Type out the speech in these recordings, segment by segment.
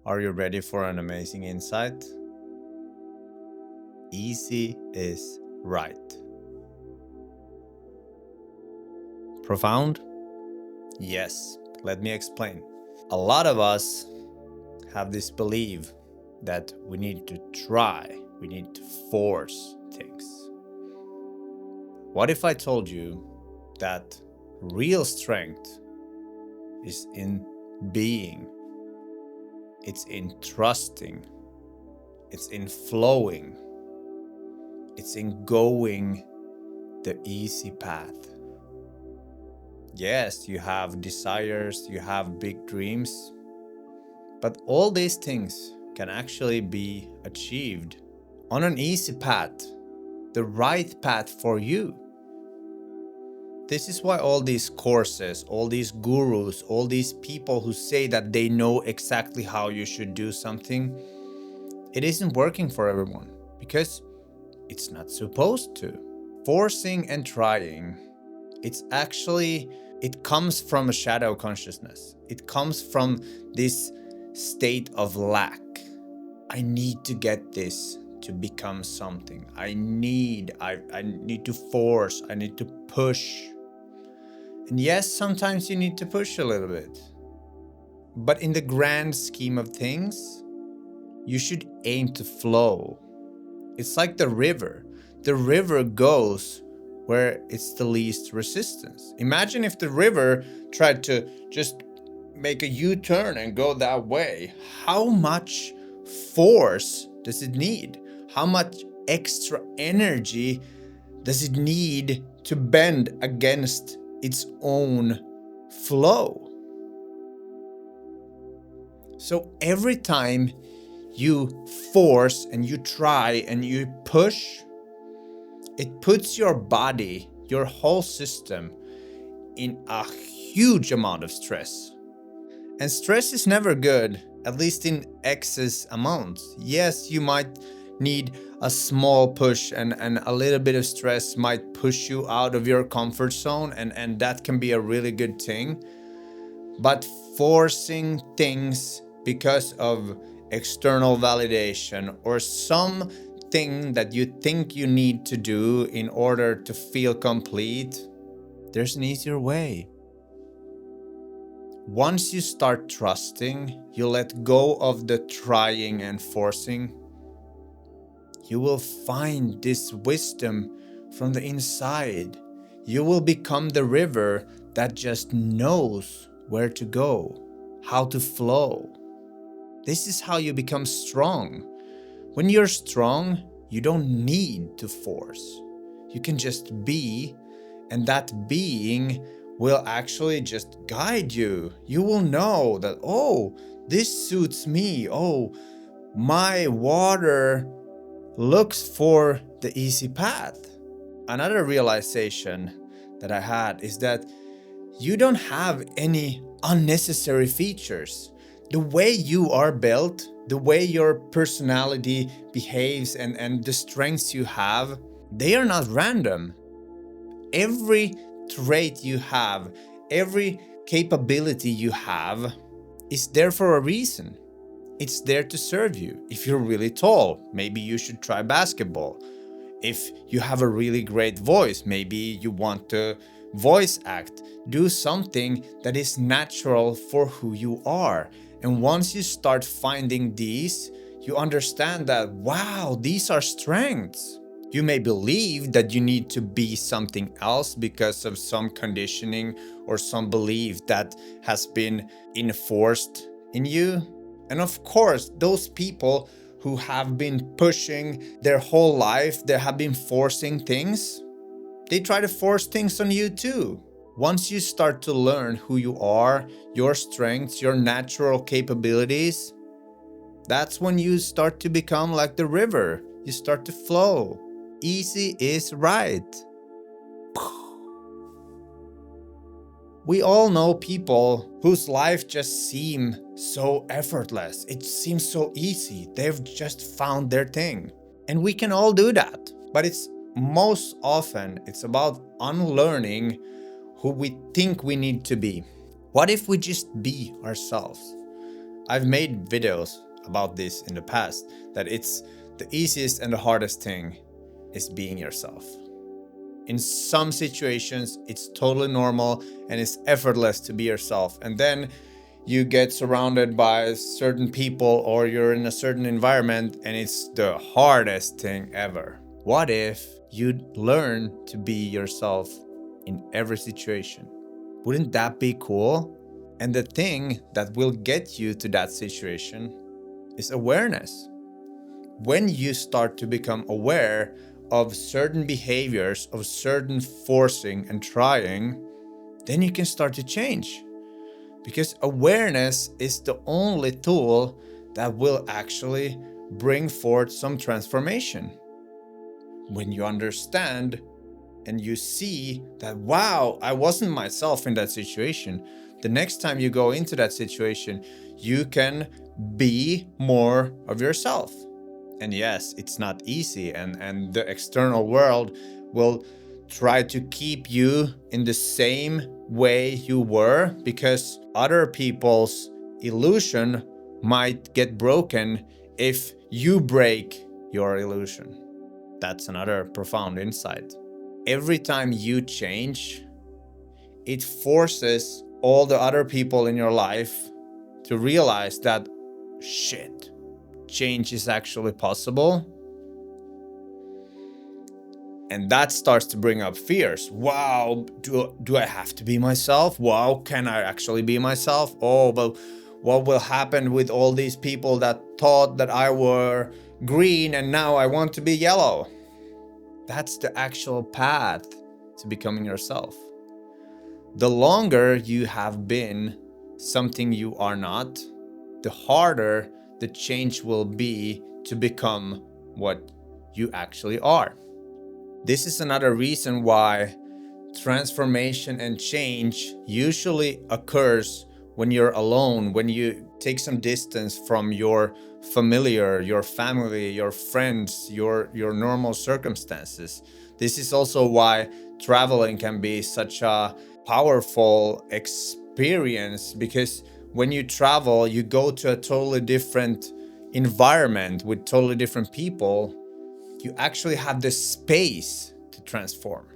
Are you ready for an amazing insight? Easy is right. Profound? Yes. Let me explain. A lot of us have this belief that we need to try, we need to force things. What if I told you that real strength is in being, it's in trusting, it's in flowing, it's in going the easy path? Yes, you have desires, you have big dreams, but all these things can actually be achieved on an easy path, the right path for you. This is why all these courses, all these gurus, all these people who say that they know exactly how you should do something, it isn't working for everyone because it's not supposed to. Forcing and trying, it comes from a shadow consciousness. It comes from this state of lack. I need to get this to become something. I need to force, I need to push. And yes, sometimes you need to push a little bit. But in the grand scheme of things, you should aim to flow. It's like the river. The river goes where it's the least resistance. Imagine if the river tried to just make a U-turn and go that way. How much force does it need? How much extra energy does it need to bend against its own flow? So every time you force and you try and you push, it puts your body, your whole system, in a huge amount of stress. And stress is never good, at least in excess amounts. Yes, you might need a small push, and a little bit of stress might push you out of your comfort zone, and that can be a really good thing. But forcing things because of external validation or something that you think you need to do in order to feel complete, there's an easier way. Once you start trusting, you let go of the trying and forcing, you will find this wisdom from the inside. You will become the river that just knows where to go, how to flow. This is how you become strong. When you're strong, you don't need to force. You can just be, and that being will actually just guide you. You will know that, oh, this suits me. Oh, my water looks for the easy path. Another realization that I had is that you don't have any unnecessary features. The way you are built, the way your personality behaves, and the strengths you have, they are not random. Every trait you have, every capability you have is there for a reason. It's there to serve you. If you're really tall, maybe you should try basketball. If you have a really great voice, maybe you want to voice act. Do something that is natural for who you are. And once you start finding these, you understand that, wow, these are strengths. You may believe that you need to be something else because of some conditioning or some belief that has been enforced in you. And of course, those people who have been pushing their whole life, they have been forcing things, they try to force things on you too. Once you start to learn who you are, your strengths, your natural capabilities, that's when you start to become like the river. You start to flow. Easy is right. We all know people whose life just seems so effortless. It seems so easy. They've just found their thing. And we can all do that. But most often it's about unlearning who we think we need to be. What if we just be ourselves? I've made videos about this in the past, that it's the easiest and the hardest thing is being yourself. In some situations, it's totally normal and it's effortless to be yourself. And then you get surrounded by certain people or you're in a certain environment and it's the hardest thing ever. What if you'd learn to be yourself in every situation? Wouldn't that be cool? And the thing that will get you to that situation is awareness. When you start to become aware of certain behaviors, of certain forcing and trying, then you can start to change. Because awareness is the only tool that will actually bring forth some transformation. When you understand and you see that, wow, I wasn't myself in that situation, the next time you go into that situation, you can be more of yourself. And yes, it's not easy, and the external world will try to keep you in the same way you were, because other people's illusion might get broken if you break your illusion. That's another profound insight. Every time you change, it forces all the other people in your life to realize that, shit, change is actually possible. And that starts to bring up fears. Wow, do I have to be myself? Wow, can I actually be myself? Oh, but what will happen with all these people that thought that I were green and now I want to be yellow? That's the actual path to becoming yourself. The longer you have been something you are not, the harder the change will be to become what you actually are. This is another reason why transformation and change usually occurs when you're alone, when you take some distance from your familiar, your family, your friends, your normal circumstances. This is also why traveling can be such a powerful experience, because when you travel, you go to a totally different environment with totally different people. You actually have the space to transform.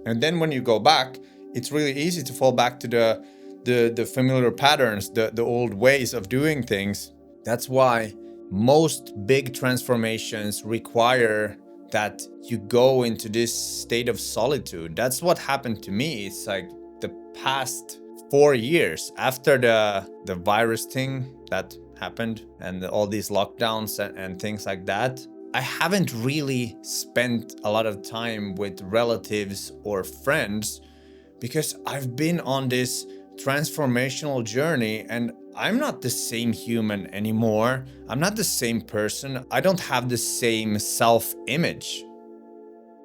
And then when you go back, it's really easy to fall back to the familiar patterns, the old ways of doing things. That's why most big transformations require that you go into this state of solitude. That's what happened to me. It's like the past 4 years after the virus thing that happened and all these lockdowns and things like that, I haven't really spent a lot of time with relatives or friends, because I've been on this transformational journey and I'm not the same human anymore. I'm not the same person. I don't have the same self-image.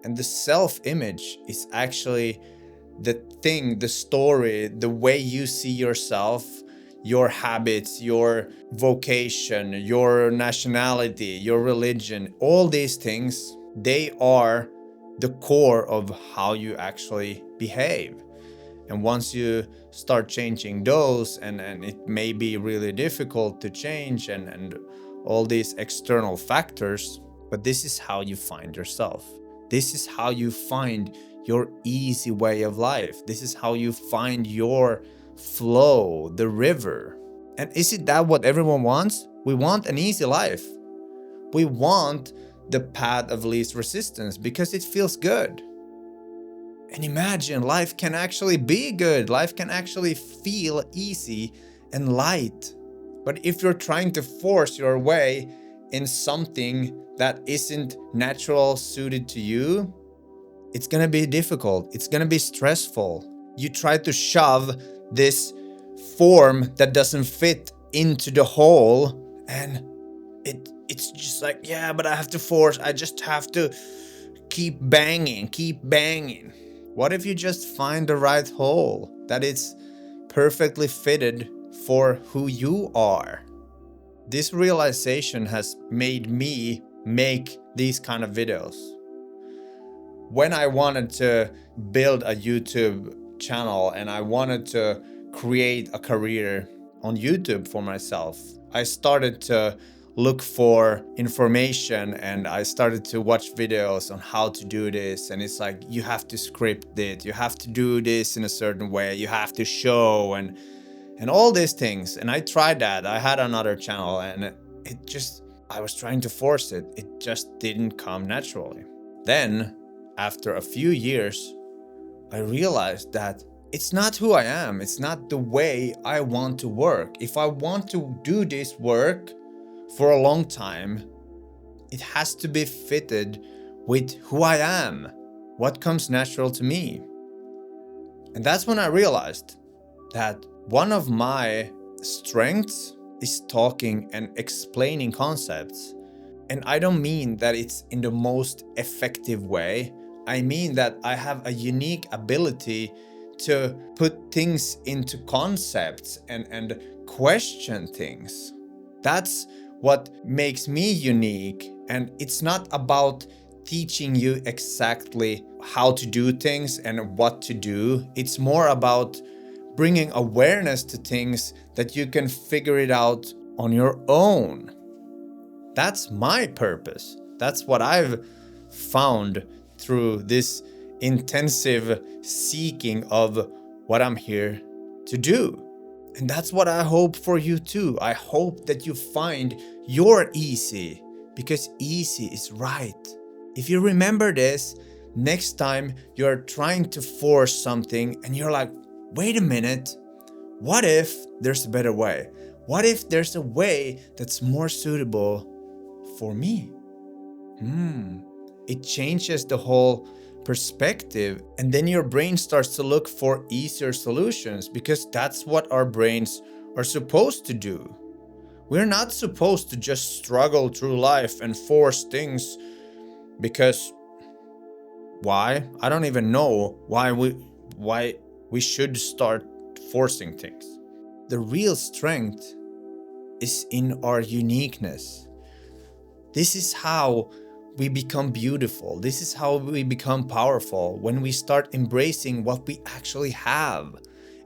And the self-image is actually the thing, the story, the way you see yourself, your habits, your vocation, your nationality, your religion, all these things, they are the core of how you actually behave. And once you start changing those, and it may be really difficult to change and all these external factors, but this is how you find yourself. This is how you find your easy way of life. This is how you find your flow, the river. And is it that what everyone wants? We want an easy life. We want the path of least resistance because it feels good. And imagine, life can actually be good. Life can actually feel easy and light. But if you're trying to force your way in something that isn't natural suited to you, it's gonna be difficult. It's gonna be stressful. You try to shove this form that doesn't fit into the hole, and it's just like, yeah, but I have to force. I just have to keep banging. What if you just find the right hole that is perfectly fitted for who you are? This realization has made me make these kind of videos. When I wanted to build a YouTube channel and I wanted to create a career on YouTube for myself, I started to look for information and I started to watch videos on how to do this. And it's like, you have to script it, you have to do this in a certain way, you have to show and all these things. And I tried that. I had another channel and I was trying to force it. It just didn't come naturally. Then, after a few years, I realized that it's not who I am. It's not the way I want to work. If I want to do this work for a long time, it has to be fitted with who I am, what comes natural to me. And that's when I realized that one of my strengths is talking and explaining concepts. And I don't mean that it's in the most effective way. I mean that I have a unique ability to put things into concepts and question things. That's what makes me unique. And it's not about teaching you exactly how to do things and what to do. It's more about bringing awareness to things that you can figure it out on your own. That's my purpose. That's what I've found through this intensive seeking of what I'm here to do. And that's what I hope for you too. I hope that you find your easy, because easy is right. If you remember this, next time you're trying to force something and you're like, wait a minute, what if there's a better way? What if there's a way that's more suitable for me? It changes the whole perspective, and then your brain starts to look for easier solutions, because that's what our brains are supposed to do. We're not supposed to just struggle through life and force things, because why? I don't even know why we should start forcing things. The real strength is in our uniqueness. This is how we become beautiful. This is how we become powerful, when we start embracing what we actually have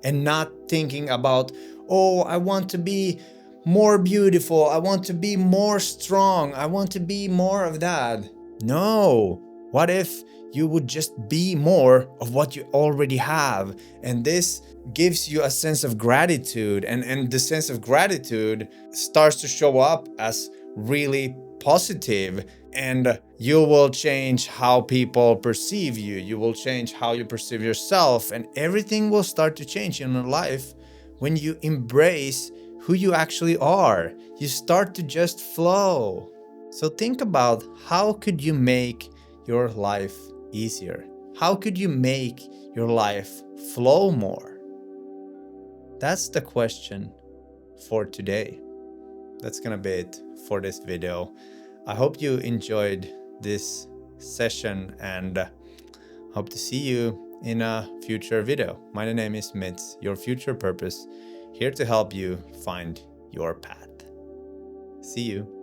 and not thinking about, oh, I want to be more beautiful, I want to be more strong, I want to be more of that. No, what if you would just be more of what you already have? And this gives you a sense of gratitude, and the sense of gratitude starts to show up as really positive, and you will change how people perceive you. You will change how you perceive yourself, and everything will start to change in your life when you embrace who you actually are. You start to just flow. So think about, how could you make your life easier? How could you make your life flow more? That's the question for today. That's gonna be it for this video. I hope you enjoyed this session, and hope to see you in a future video. My name is Mitz, your future purpose, here to help you find your path. See you.